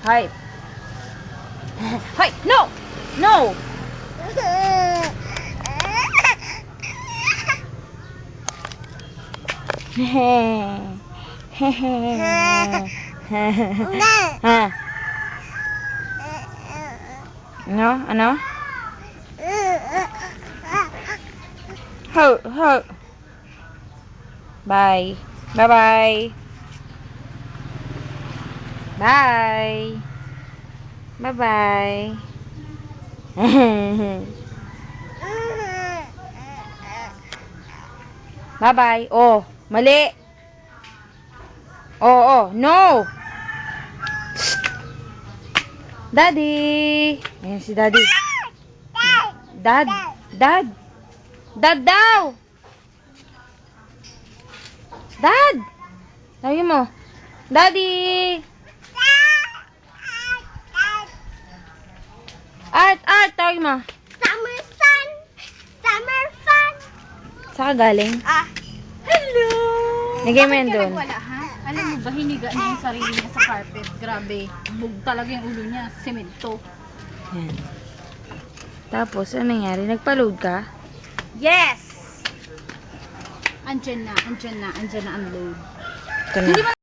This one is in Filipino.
Hi. Hi. No. No. Ha. Ano? Ano? Ho, ho. Bye. Bye-bye. Bye. Bye-bye. Bye-bye. Oh, mali. Oh, oh. No. Daddy. Ayan si Daddy. Dad. Dad. Dad daw. Dad. Tawagin mo. Daddy. Art, Art. Tawagin mo. Summer sun. Summer fun. Saan ka galing? Hello. Lagay mo yan doon. Wala ha? Alam mo ba, hiniga niya yung sarili niya sa carpet. Grabe. Bug talaga yung ulo niya. Semento. Yan. Tapos, ano nangyari? Nagpa-load ka? Yes! Andyan na ang load. Ito na.